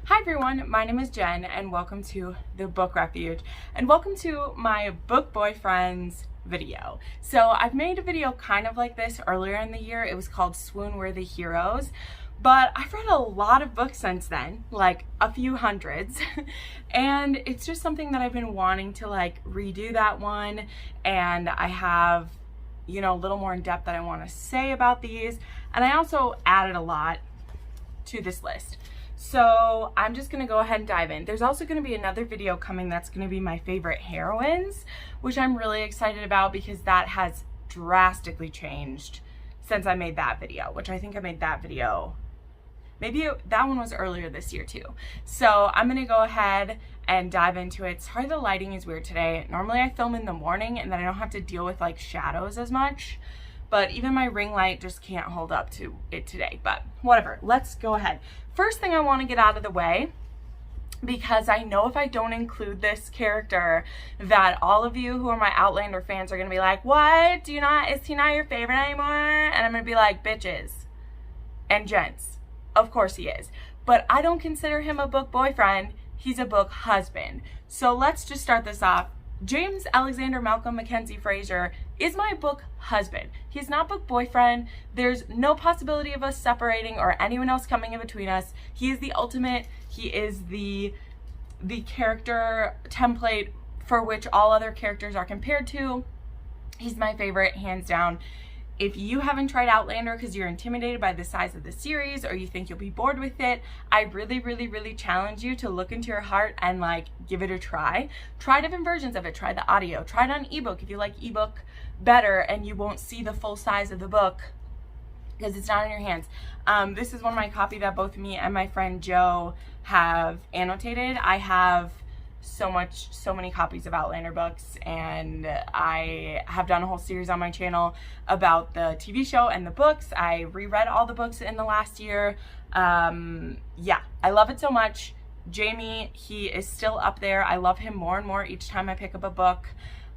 Hi everyone, my name is Jen and welcome to the Book Refuge and welcome to my book boyfriends video. So I've made a video kind of like this earlier in the year. It was called Swoon, We're the Heroes, but I've read a lot of books since then, like a few hundreds, and it's just something that I've been wanting to like redo that one, and I have, you know, a little more in depth that I want to say about these, and I also added a lot to this list. So I'm just gonna go ahead and dive in. There's also gonna be another video coming that's gonna be my favorite heroines, which I'm really excited about because that has drastically changed since I made that video, which I think I made that video, maybe that one was earlier this year too. So I'm gonna go ahead and dive into it. Sorry the lighting is weird today. Normally I film in the morning and then I don't have to deal with like shadows as much, but even my ring light just can't hold up to it today, but whatever, let's go ahead. First thing I want to get out of the way, because I know if I don't include this character that all of you who are my Outlander fans are going to be like, what? Is he not your favorite anymore? And I'm going to be like, bitches and gents, of course he is. But I don't consider him a book boyfriend. He's a book husband. So let's just start this off. James Alexander Malcolm Mackenzie Fraser is my book husband. He's not book boyfriend. There's no possibility of us separating or anyone else coming in between us. He is the ultimate. He is the character template for which all other characters are compared to. He's my favorite, hands down. If you haven't tried Outlander because you're intimidated by the size of the series or you think you'll be bored with it, I really challenge you to look into your heart and like give it a try. Try different versions of it. Try the audio. Try it on ebook if you like ebook better and you won't see the full size of the book because it's not in your hands. This is one of my copy that both me and my friend Joe have annotated. I have so many copies of Outlander books, and I have done a whole series on my channel about the TV show and the books. I reread all the books in the last year. Yeah, I love it so much. Jamie, he is still up there. I love him more and more each time I pick up a book.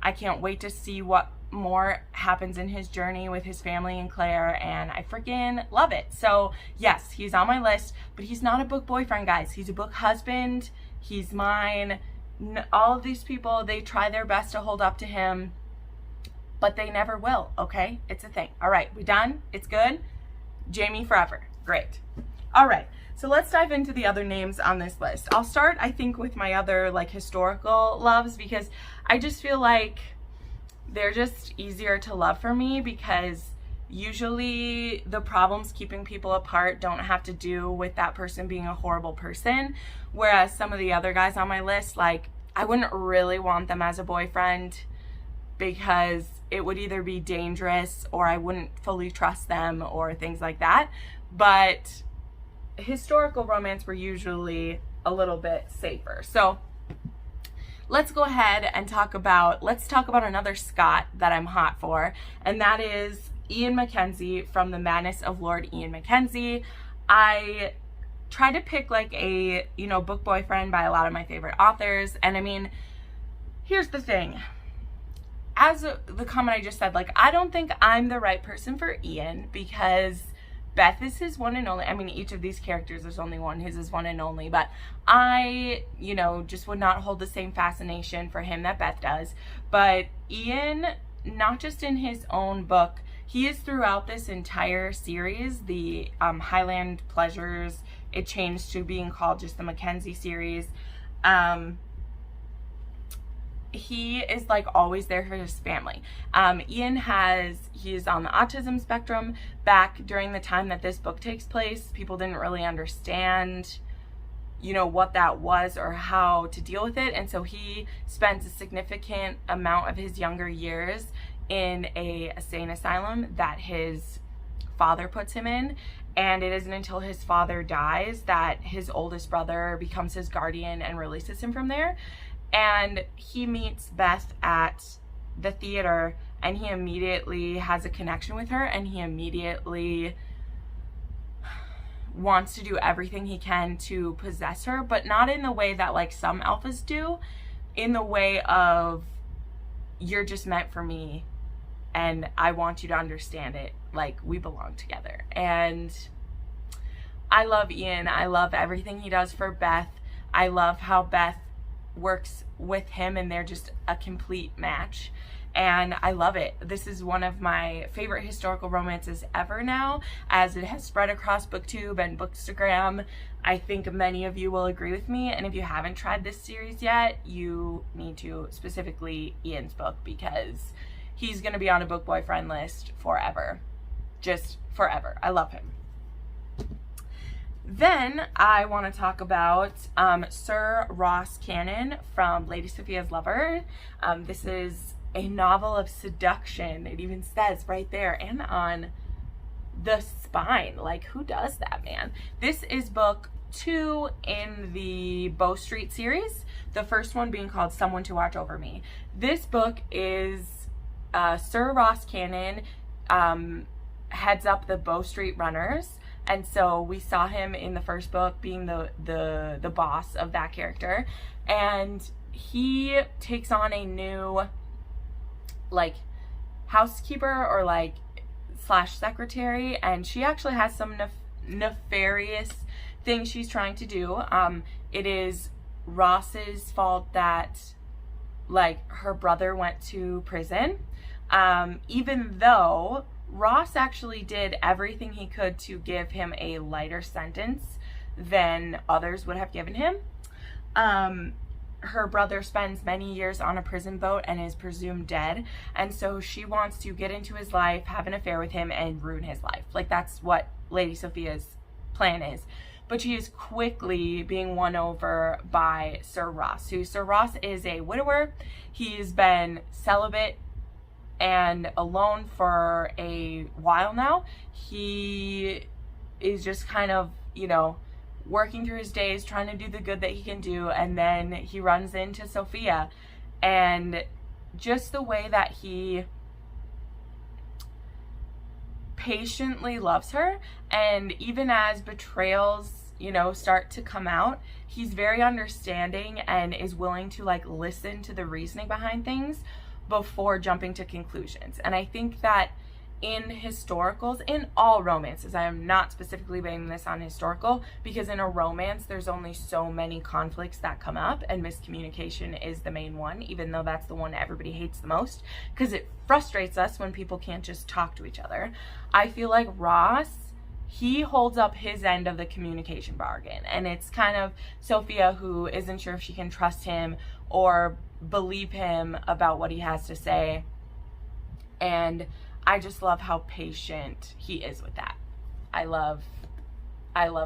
I can't wait to see what more happens in his journey with his family and Claire, and I freaking love it. So yes, he's on my list, but he's not a book boyfriend, guys. He's a book husband. He's mine. All of these people, they try their best to hold up to him, but they never will, okay? It's a thing. All right, we done? It's good? Jamie forever. Great. All right, so let's dive into the other names on this list. I'll start, I think, with my other like historical loves because I just feel like they're just easier to love for me because usually the problems keeping people apart don't have to do with that person being a horrible person, whereas some of the other guys on my list, like, I wouldn't really want them as a boyfriend because it would either be dangerous or I wouldn't fully trust them or things like that. But historical romance were usually a little bit safer. So let's go ahead and talk about another Scott that I'm hot for, and that is Ian Mackenzie from The Madness of Lord Ian Mackenzie. I try to pick like a, you know, book boyfriend by a lot of my favorite authors. And I mean, here's the thing. As the comment I just said, like, I don't think I'm the right person for Ian because Beth is his one and only. I mean, each of these characters, there's only one. His is one and only. But I, you know, just would not hold the same fascination for him that Beth does. But Ian, not just in his own book, he is throughout this entire series, the Highland Pleasures. It changed to being called just the Mackenzie series. He is like always there for his family. Ian he's on the autism spectrum. Back during the time that this book takes place, people didn't really understand, you know, what that was or how to deal with it. And so he spends a significant amount of his younger years in a insane asylum that his father puts him in, and it isn't until his father dies that his oldest brother becomes his guardian and releases him from there. And he meets Beth at the theater and he immediately has a connection with her, and he immediately wants to do everything he can to possess her, but not in the way that like some alphas do, in the way of, you're just meant for me and I want you to understand it, like we belong together. And I love Ian. I love everything he does for Beth. I love how Beth works with him and they're just a complete match. And I love it. This is one of my favorite historical romances ever now, as it has spread across Booktube and Bookstagram. I think many of you will agree with me, and if you haven't tried this series yet, you need to, specifically Ian's book, because he's gonna be on a book boyfriend list forever. Just forever. I love him. Then I want to talk about Sir Ross Cannon from Lady Sophia's Lover. This is a novel of seduction. It even says right there, and on the spine. Like, who does that, man? This is book 2 in the Bow Street series, the first one being called Someone to Watch Over Me. This book is Sir Ross Cannon heads up the Bow Street Runners, and so we saw him in the first book being the boss of that character, and he takes on a new like housekeeper or like slash secretary, and she actually has some nefarious things she's trying to do. It is Ross's fault that like her brother went to prison, even though Ross actually did everything he could to give him a lighter sentence than others would have given him. Her brother spends many years on a prison boat and is presumed dead, and so she wants to get into his life, have an affair with him, and ruin his life. Like, that's what Lady Sophia's plan is. But she is quickly being won over by Sir Ross, who Sir Ross is a widower. He's been celibate and alone for a while now. He is just kind of, you know, working through his days, trying to do the good that he can do, and then he runs into Sophia, and just the way that he patiently loves her, and even as betrayals, you know, start to come out, he's very understanding and is willing to like listen to the reasoning behind things before jumping to conclusions. And I think that in historicals, in all romances, I am not specifically blaming this on historical, because in a romance there's only so many conflicts that come up, and miscommunication is the main one, even though that's the one everybody hates the most because it frustrates us when people can't just talk to each other. I feel like Ross, he holds up his end of the communication bargain, and it's kind of Sophia who isn't sure if she can trust him or believe him about what he has to say. And I just love how patient he is with that. I love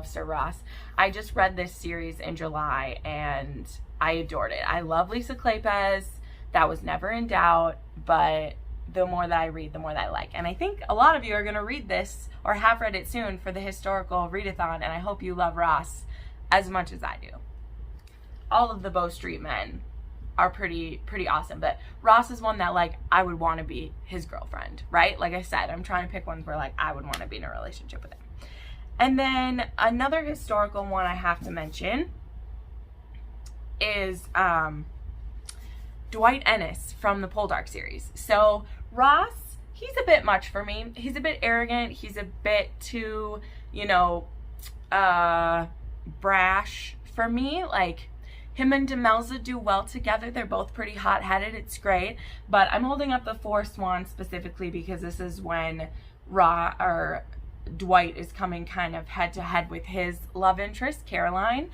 Sir Ross. I just read this series in July and I adored it. I love Lisa Kleypas. That was never in doubt, but the more that I read, the more that I like. And I think a lot of you are going to read this or have read it soon for the historical readathon, and I hope you love Ross as much as I do. All of the Bow Street men are pretty awesome, but Ross is one that like I would want to be his girlfriend, right? Like I said, I'm trying to pick ones where like I would want to be in a relationship with him. And then another historical one I have to mention is Dwight Ennis from the Poldark series. So Ross, he's a bit much for me. He's a bit arrogant. He's a bit too, you know, brash for me. Like, him and Demelza do well together. They're both pretty hot-headed. It's great. But I'm holding up the Four Swans specifically because this is when Dwight is coming kind of head-to-head with his love interest, Caroline.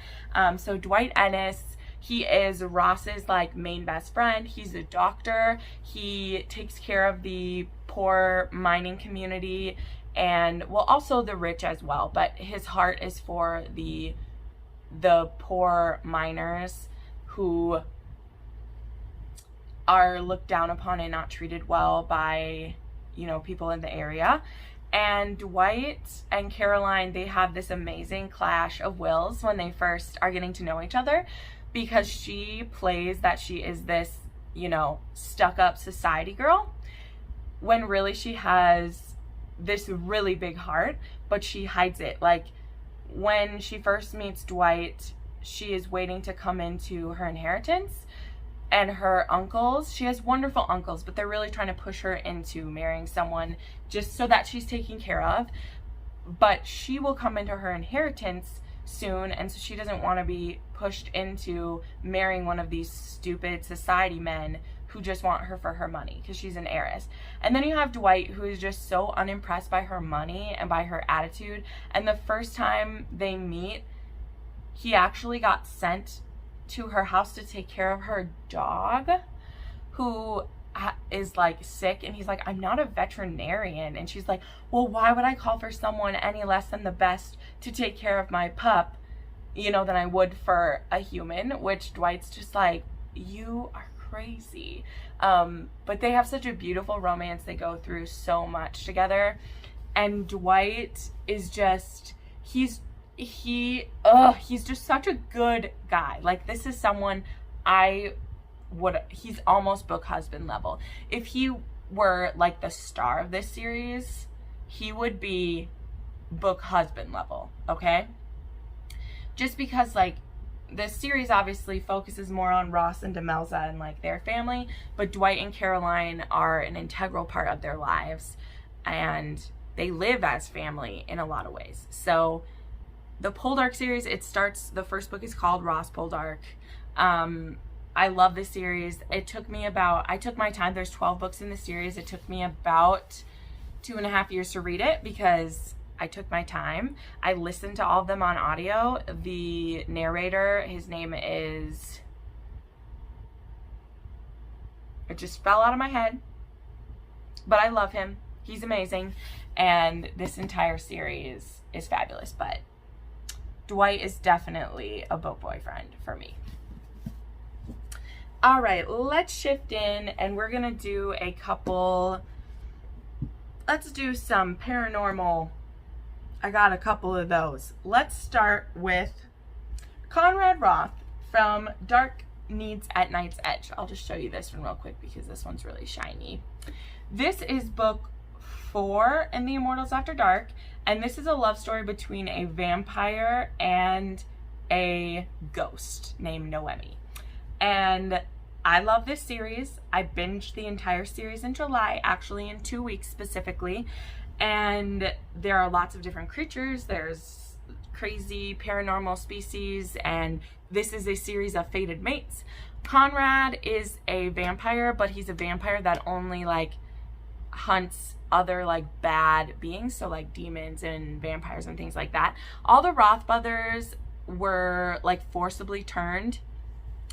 So Dwight Ennis, he is Ross's like main best friend. He's a doctor. He takes care of the poor mining community and, well, also the rich as well. But his heart is for the poor miners who are looked down upon and not treated well by, you know, people in the area. And Dwight and Caroline, they have this amazing clash of wills when they first are getting to know each other, because she plays that she is this, you know, stuck-up society girl, when really she has this really big heart, but she hides it. Like, when she first meets Dwight, she is waiting to come into her inheritance, and her uncles, she has wonderful uncles, but they're really trying to push her into marrying someone just so that she's taken care of. but she will come into her inheritance soon, and so she doesn't want to be pushed into marrying one of these stupid society men who just want her for her money because she's an heiress. And then you have Dwight, who is just so unimpressed by her money and by her attitude. And the first time they meet, he actually got sent to her house to take care of her dog, who is like sick, and he's like, I'm not a veterinarian. And she's like, well, why would I call for someone any less than the best to take care of my pup, you know, than I would for a human? Which Dwight's just like, you are crazy. But they have such a beautiful romance. They go through so much together, and Dwight is just, he's just such a good guy. Like, this is someone he's almost book husband level. If he were like the star of this series, he would be book husband level, okay? Just because, like, this series obviously focuses more on Ross and Demelza and like their family, but Dwight and Caroline are an integral part of their lives, and they live as family in a lot of ways. So the Poldark series, the first book is called Ross Poldark. I love this series. I took my time. There's 12 books in the series. It took me about 2.5 years to read it because I took my time. I listened to all of them on audio. The narrator, his name is, it just fell out of my head, but I love him. He's amazing. And this entire series is fabulous, but Dwight is definitely a book boyfriend for me. All right, let's shift in, and we're gonna do let's do some paranormal. I got a couple of those. Let's start with Conrad Roth from Dark Needs at Night's Edge. I'll just show you this one real quick because this one's really shiny. This is book 4 in the Immortals After Dark, and this is a love story between a vampire and a ghost named Noemi. And I love this series. I binged the entire series in July, actually in 2 weeks specifically. And there are lots of different creatures. There's crazy paranormal species, and this is a series of fated mates. Conrad is a vampire, but he's a vampire that only like hunts other like bad beings, so like demons and vampires and things like that. All the Roth brothers were like forcibly turned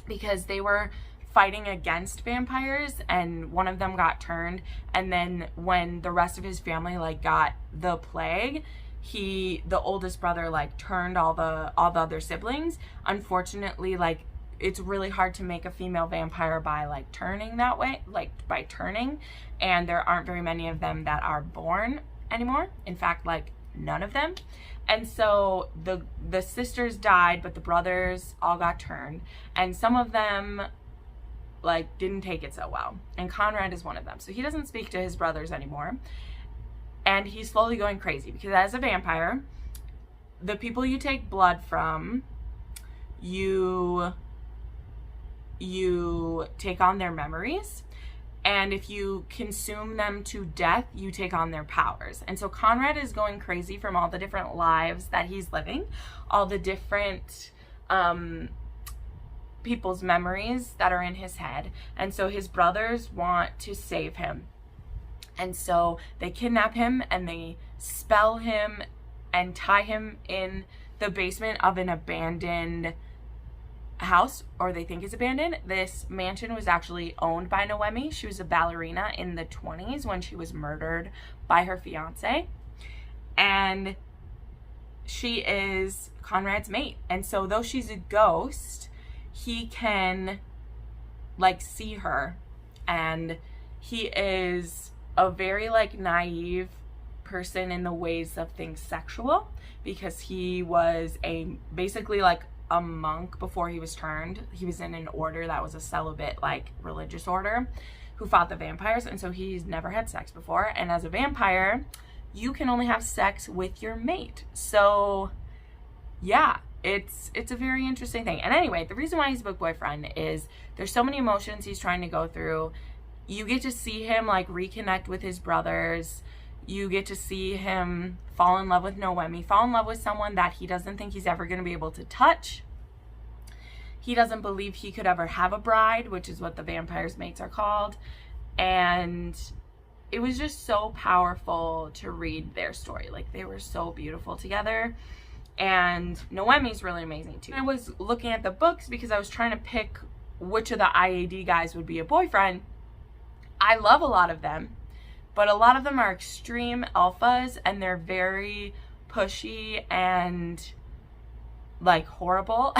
because they were fighting against vampires, and one of them got turned, and then when the rest of his family like got the plague, the oldest brother like turned all the other siblings. Unfortunately, like, it's really hard to make a female vampire by like turning that way, like by turning, and there aren't very many of them that are born anymore. In fact, like none of them. And so the sisters died, but the brothers all got turned, and some of them like didn't take it so well, and Conrad is one of them. So he doesn't speak to his brothers anymore, and he's slowly going crazy because as a vampire, the people you take blood from, you take on their memories, and if you consume them to death, you take on their powers. And so Conrad is going crazy from all the different lives that he's living, all the different people's memories that are in his head. And so his brothers want to save him, and so they kidnap him and they spell him and tie him in the basement of an abandoned house, or they think is abandoned. This mansion was actually owned by Noemi. She was a ballerina in the 20s when she was murdered by her fiance, and she is Conrad's mate. And so though she's a ghost, he can like see her, and he is a very like naive person in the ways of things sexual, because he was basically like a monk before he was turned. He was in an order that was a celibate like religious order who fought the vampires, and so he's never had sex before. And as a vampire, you can only have sex with your mate. So yeah, it's a very interesting thing. And anyway, the reason why he's a book boyfriend is there's so many emotions he's trying to go through. You get to see him like reconnect with his brothers. You get to see him fall in love with Noemi, fall in love with someone that he doesn't think he's ever going to be able to touch. He doesn't believe he could ever have a bride, which is what the vampires' mates are called. And it was just so powerful to read their story. Like, they were so beautiful together. And Noemi's really amazing too. I was looking at the books because I was trying to pick which of the IAD guys would be a boyfriend. I love a lot of them, but a lot of them are extreme alphas, and they're very pushy and like horrible.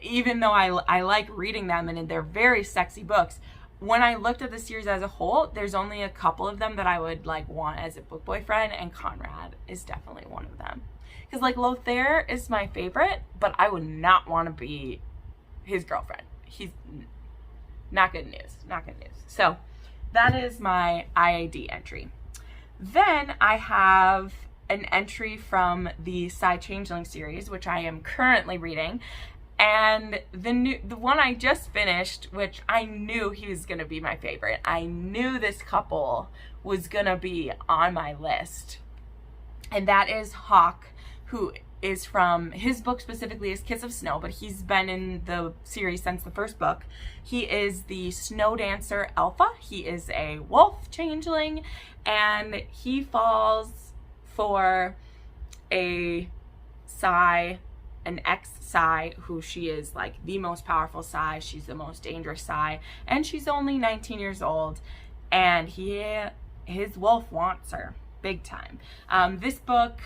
Even though I like reading them and they're very sexy books, when I looked at the series as a whole, there's only a couple of them that I would like want as a book boyfriend, and Conrad is definitely one of them. Because like Lothair is my favorite, but I would not want to be his girlfriend. He's not good news, not good news. So that is my IAD entry. Then I have an entry from the Psy Changeling series, which I am currently reading. And the one I just finished, which I knew he was going to be my favorite. I knew this couple was going to be on my list. And that is Hawk, who is from, his book specifically is Kiss of Snow, but he's been in the series since the first book. He is the Snow Dancer Alpha. He is a wolf changeling, and he falls for a Psy, an ex-Psy, who she is like the most powerful Psy. She's the most dangerous Psy, and she's only 19 years old, and his wolf wants her big time. This book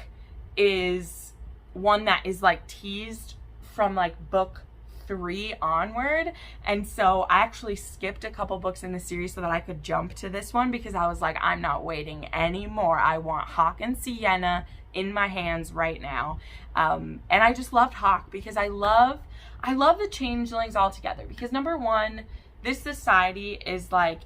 is one that is like teased from like book 3 onward, and so I actually skipped a couple books in the series so that I could jump to this one, because I was like, I'm not waiting anymore. I want Hawk and Sienna in my hands right now. And I just loved Hawk because I love the changelings all together, because number one, this society is like,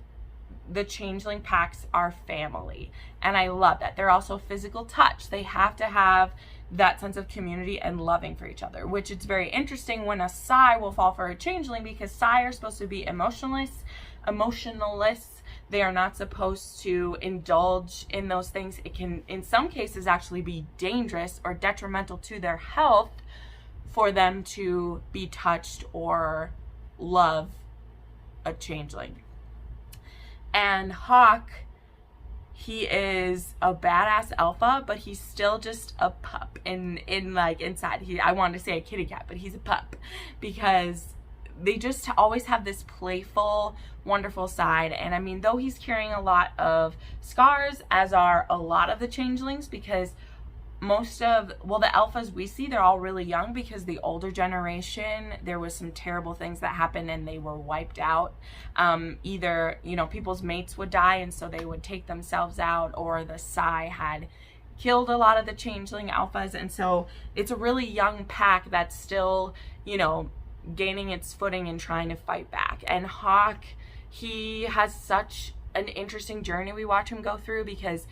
the changeling packs are family, and I love that. They're also physical touch. They have to have that sense of community and loving for each other, which it's very interesting when a Psy will fall for a changeling, because Psy are supposed to be emotionless. They are not supposed to indulge in those things. It can, in some cases, actually be dangerous or detrimental to their health for them to be touched or love a changeling. And Hawk, he is a badass alpha, but he's still just a pup in like inside. I wanted to say a kitty cat, but he's a pup, because they just always have this playful, wonderful side. And I mean, though he's carrying a lot of scars, as are a lot of the changelings, because most of, well, the alphas we see, they're all really young, because the older generation, there was some terrible things that happened and they were wiped out. Either, you know, people's mates would die and so they would take themselves out, or the Psy had killed a lot of the changeling alphas. And so it's a really young pack that's still, you know, gaining its footing and trying to fight back. And Hawk, he has such an interesting journey we watch him go through, because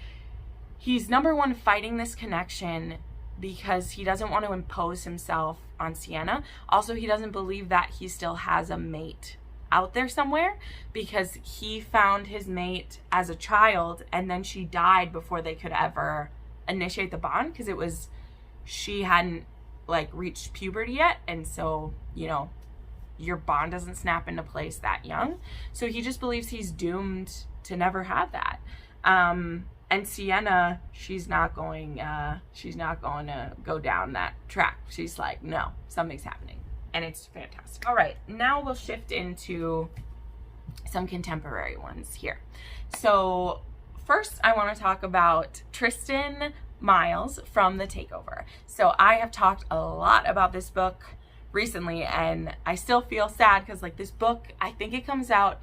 he's number one fighting this connection because he doesn't want to impose himself on Sienna. Also, he doesn't believe that he still has a mate out there somewhere, because he found his mate as a child and then she died before they could ever initiate the bond, because it was, she hadn't like reached puberty yet, and so, you know, your bond doesn't snap into place that young. So he just believes he's doomed to never have that. And Sienna, she's not going to go down that track. She's like, no, something's happening. And it's fantastic. All right, now we'll shift into some contemporary ones here. So first, I want to talk about Tristan Miles from The Takeover. So I have talked a lot about this book recently, and I still feel sad because like this book, I think it comes out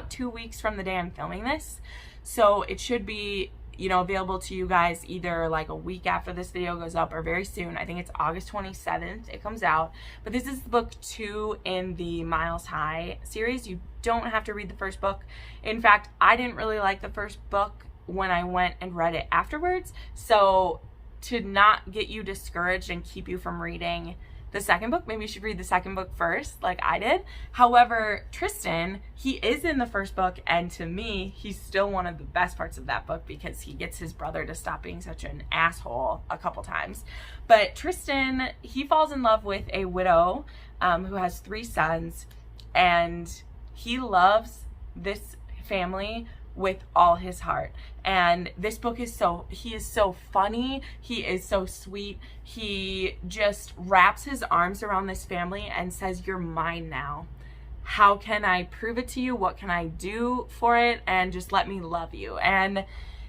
2 weeks from the day I'm filming this. So it should be, you know, available to you guys either like a week after this video goes up or very soon. I think it's August 27th it comes out. But this is book 2 in the Miles High series. You don't have to read the first book. In fact, I didn't really like the first book when I went and read it afterwards. So to not get you discouraged and keep you from reading the second book. Maybe you should read the second book first, like I did. However, Tristan, he is in the first book, and to me, he's still one of the best parts of that book because he gets his brother to stop being such an asshole a couple times. But Tristan, he falls in love with a widow who has 3 sons, and he loves this family with all his heart. And this book is he is so funny, he is so sweet, he just wraps his arms around this family and says, you're mine now. How can I prove it to you? What can I do for it? And just let me love you. And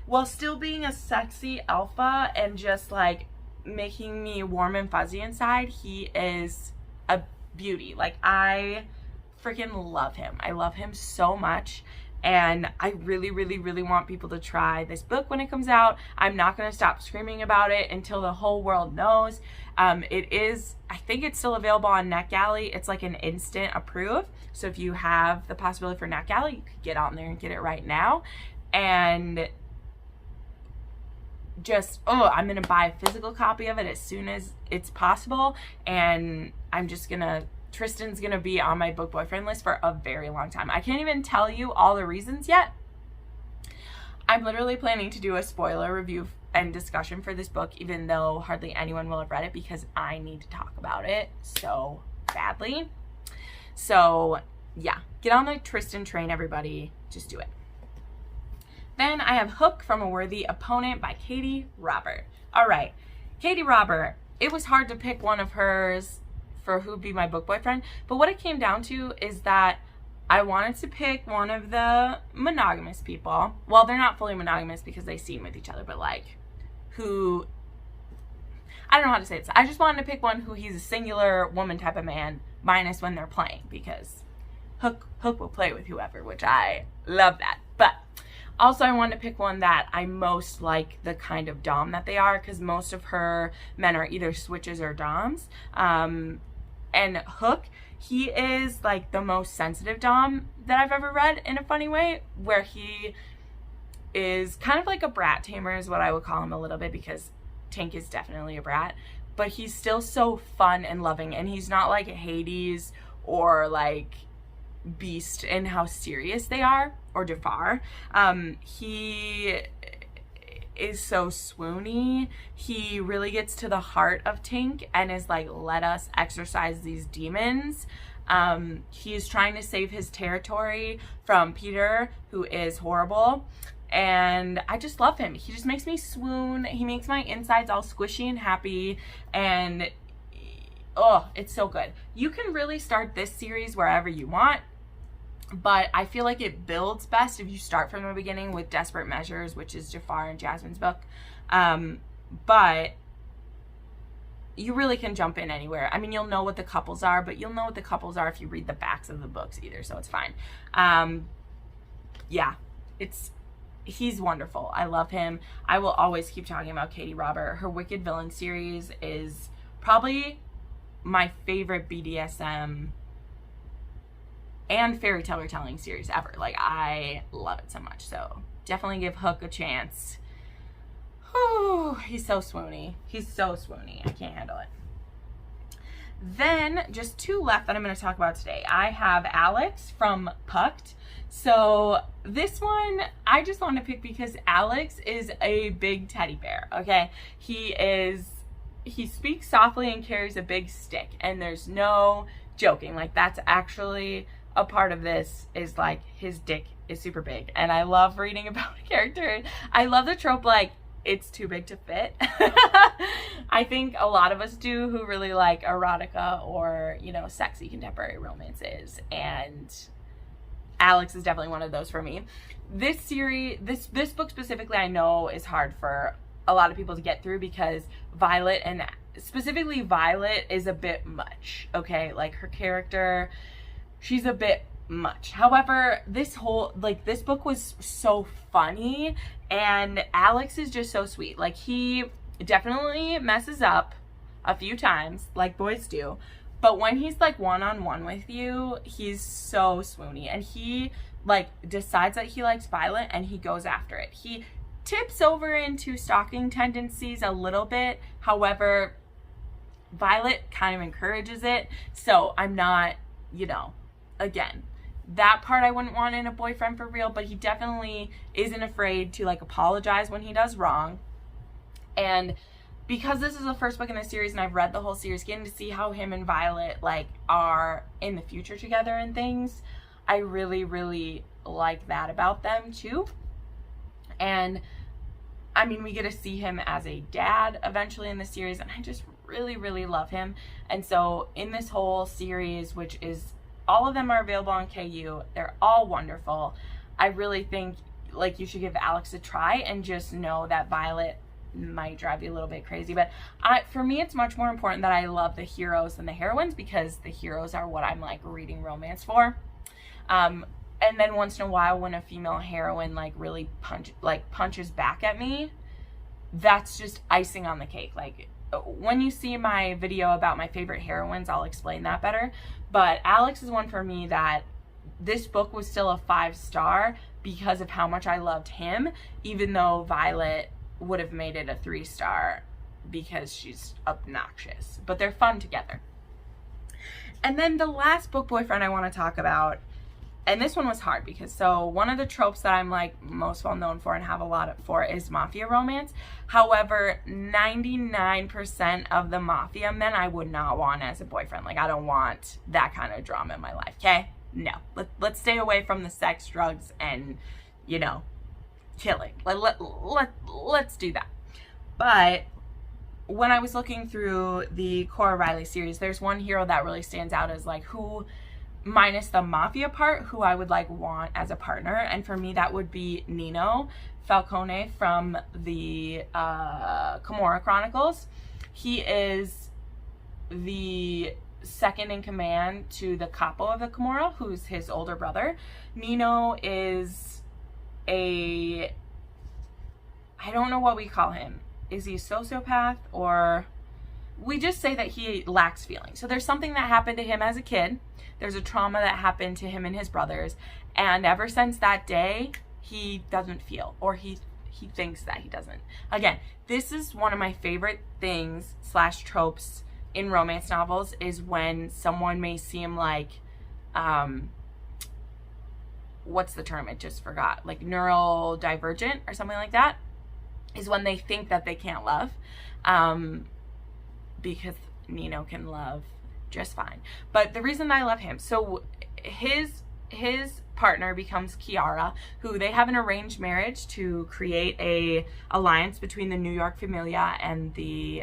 while still being a sexy alpha and just like making me warm and fuzzy inside, he is a beauty. Like, I freaking love him. I love him so much. And I really, really, really want people to try this book when it comes out. I'm not going to stop screaming about it until the whole world knows. It is, I think it's still available on NetGalley. It's like an instant approve. So if you have the possibility for NetGalley, you could get on there and get it right now. And just, I'm going to buy a physical copy of it as soon as it's possible. And I'm just going to, Tristan's going to be on my book boyfriend list for a very long time. I can't even tell you all the reasons yet. I'm literally planning to do a spoiler review and discussion for this book, even though hardly anyone will have read it, because I need to talk about it so badly. So yeah, get on the Tristan train, everybody. Just do it. Then I have Hook from a Worthy Opponent by Katie Robert. All right, Katie Robert. It was hard to pick one of hers for who'd be my book boyfriend, but what it came down to is that I wanted to pick one of the monogamous people. Well, they're not fully monogamous because they scene with each other, but like who, I don't know how to say this. I just wanted to pick one who he's a singular woman type of man, minus when they're playing, because Hook will play with whoever, which I love that. But also I wanted to pick one that I most like the kind of dom that they are, because most of her men are either switches or doms. And Hook, he is like the most sensitive dom that I've ever read in a funny way, where he is kind of like a brat tamer is what I would call him a little bit, because Tink is definitely a brat, but he's still so fun and loving, and he's not like Hades or like Beast in how serious they are, or Jafar. He is so swoony. He really gets to the heart of Tink and is like, let us exorcise these demons. He is trying to save his territory from Peter, who is horrible. And I just love him. He just makes me swoon. He makes my insides all squishy and happy. And it's so good. You can really start this series wherever you want, but I feel like it builds best if you start from the beginning with Desperate Measures, which is Jafar and Jasmine's book. But you really can jump in anywhere. I mean, you'll know what the couples are, but you'll know what the couples are if you read the backs of the books either, so it's fine. Yeah, he's wonderful. I love him. I will always keep talking about Katie Robert. Her Wicked Villain series is probably my favorite BDSM and fairy tale retelling series ever. Like, I love it so much. So definitely give Hook a chance. Whew, he's so swoony. He's so swoony. I can't handle it. Then just 2 left that I'm going to talk about today. I have Alex from Pucked. So this one I just want to pick because Alex is a big teddy bear. Okay, he speaks softly and carries a big stick, and there's no joking. Like, that's actually a part of this, is like his dick is super big, and I love reading about a character. I love the trope like it's too big to fit. I think a lot of us do, who really like erotica or, you know, sexy contemporary romances, and Alex is definitely one of those for me. This series, this book specifically, I know is hard for a lot of people to get through because Violet, and specifically Violet, is a bit much. Okay, like her character, she's a bit much. However, this book was so funny, and Alex is just so sweet. Like, he definitely messes up a few times, like boys do, but when he's like one-on-one with you, he's so swoony, and he like decides that he likes Violet and he goes after it. He tips over into stalking tendencies a little bit. However, Violet kind of encourages it. So I'm not, you know, again, that part I wouldn't want in a boyfriend for real, but he definitely isn't afraid to like apologize when he does wrong. And because this is the first book in the series and I've read the whole series, getting to see how him and Violet like are in the future together and things, I really, really like that about them too. And I mean, we get to see him as a dad eventually in the series, and I just really, really love him. And so in this whole series, which is, all of them are available on KU, they're all wonderful. I really think like you should give Alex a try and just know that Violet might drive you a little bit crazy. But for me, it's much more important that I love the heroes than the heroines, because the heroes are what I'm like reading romance for. And then once in a while when a female heroine like really punches back at me, that's just icing on the cake. Like when you see my video about my favorite heroines, I'll explain that better. But Alex is one for me that this book was still a 5-star because of how much I loved him, even though Violet would have made it a 3-star because she's obnoxious. But they're fun together. And then the last book boyfriend I want to talk about, and this one was hard because, so one of the tropes that I'm like most well known for and have a lot for is mafia romance. However, 99% of the mafia men I would not want as a boyfriend. Like, I don't want that kind of drama in my life, okay? No. Let's stay away from the sex, drugs, and, you know, killing. Let's do that. But when I was looking through the Cora Riley series, there's one hero that really stands out as like who, minus the mafia part, who I would like want as a partner. And for me, that would be Nino Falcone from the Camorra Chronicles. He is the second in command to the capo of the Camorra, who's his older brother. Nino is I don't know what we call him. Is he a sociopath, or we just say that he lacks feeling. So there's something that happened to him as a kid. There's a trauma that happened to him and his brothers. And ever since that day, he doesn't feel, or he thinks that he doesn't. Again, this is one of my favorite things / tropes in romance novels, is when someone may seem like, what's the term? I just forgot. Like neurodivergent or something like that, is when they think that they can't love. Because Nino can love just fine. But the reason I love him, so his partner becomes Kiara, who they have an arranged marriage to create a alliance between the New York Familia and the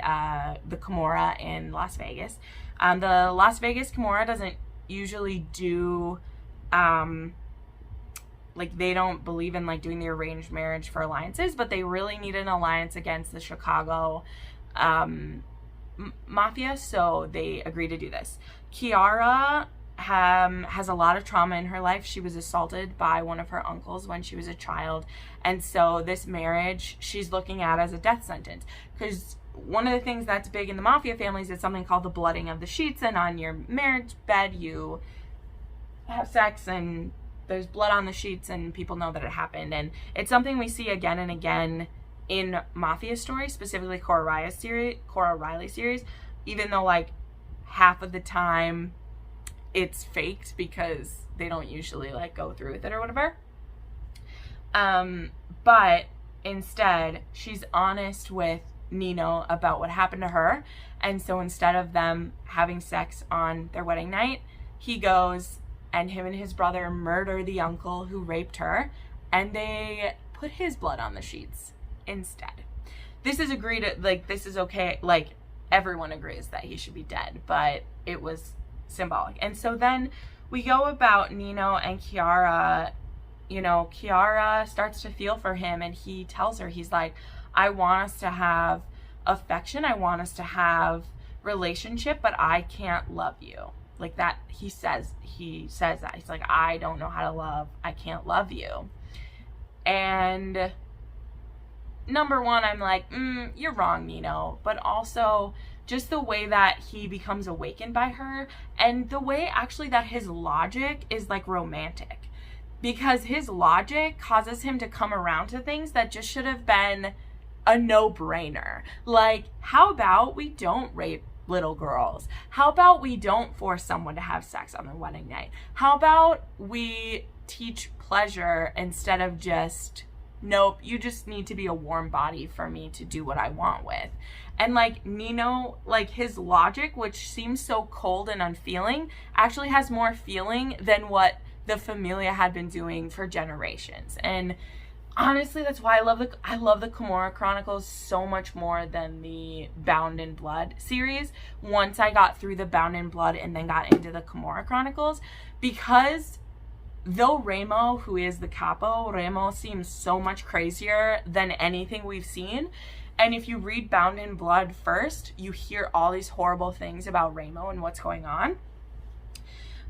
Camorra in Las Vegas. The Las Vegas Camorra doesn't usually do like, they don't believe in like doing the arranged marriage for alliances, but they really need an alliance against the Chicago mafia, so they agree to do this. Kiara has a lot of trauma in her life. She was assaulted by one of her uncles when she was a child, and so this marriage she's looking at as a death sentence, because one of the things that's big in the mafia families is something called the blooding of the sheets, and on your marriage bed you have sex and there's blood on the sheets and people know that it happened. And it's something we see again and again in mafia stories, specifically Cora Riley series, even though like half of the time it's faked because they don't usually like go through with it or whatever. But instead she's honest with Nino about what happened to her, and so instead of them having sex on their wedding night, he goes and him and his brother murder the uncle who raped her, and they put his blood on the sheets instead. This is agreed, like, this is okay, like, everyone agrees that he should be dead, but it was symbolic. And so then we go about Nino and Kiara. You know, Kiara starts to feel for him, and he tells her, he's like, I want us to have affection, I want us to have relationship, but I can't love you. Like that, he says that. He's like, I don't know how to love, I can't love you. And number one, I'm like, you're wrong, Nino. But also just the way that he becomes awakened by her, and the way actually that his logic is like romantic, because his logic causes him to come around to things that just should have been a no-brainer. Like, how about we don't rape little girls? How about we don't force someone to have sex on their wedding night? How about we teach pleasure instead of just, nope, you just need to be a warm body for me to do what I want with? And like Nino, like his logic, which seems so cold and unfeeling, actually has more feeling than what the Familia had been doing for generations. And honestly, that's why I love the Kimura Chronicles so much more than the Bound in Blood series. Once I got through the Bound in Blood and then got into the Kimura Chronicles, because though Remo, who is the capo, Remo seems so much crazier than anything we've seen. And if you read Bound in Blood first, you hear all these horrible things about Remo and what's going on.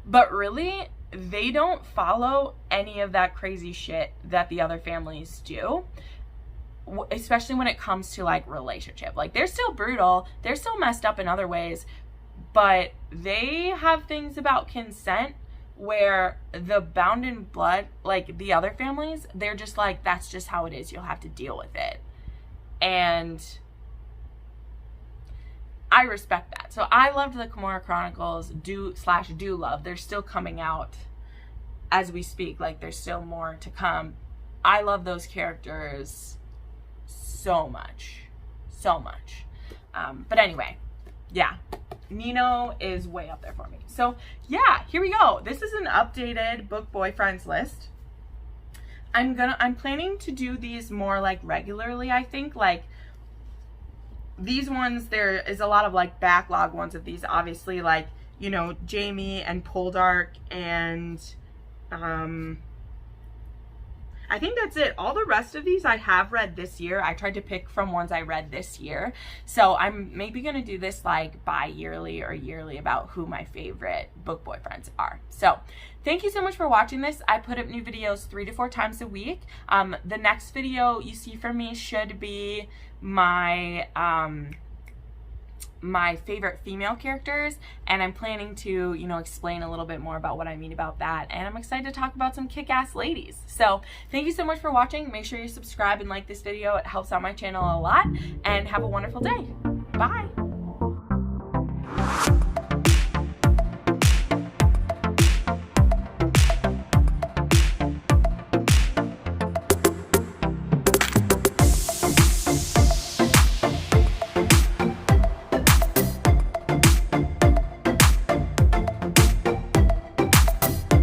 But really, they don't follow any of that crazy shit that the other families do, especially when it comes to like relationship. Like, they're still brutal, they're still messed up in other ways, but they have things about consent where the Bound in Blood, like the other families, they're just like, that's just how it is, you'll have to deal with it. And I respect that. So I loved the Kimura Chronicles, do love. They're still coming out as we speak. Like, there's still more to come. I love those characters so much. So much. But anyway, yeah. Nino is way up there for me. So yeah, here we go. This is an updated book boyfriends list. I'm planning to do these more like regularly, I think. Like, these ones, there is a lot of like backlog ones of these, obviously, like, you know, Jamie and Poldark, and I think that's it. All the rest of these I have read this year. I tried to pick from ones I read this year. So I'm maybe going to do this like bi-yearly or yearly about who my favorite book boyfriends are. So thank you so much for watching this. I put up new videos 3 to 4 times a week. The next video you see from me should be my my favorite female characters, and I'm planning to, you know, explain a little bit more about what I mean about that, and I'm excited to talk about some kick-ass ladies. So thank you so much for watching. Make sure you subscribe and like this video. It helps out my channel a lot, and have a wonderful day. Bye.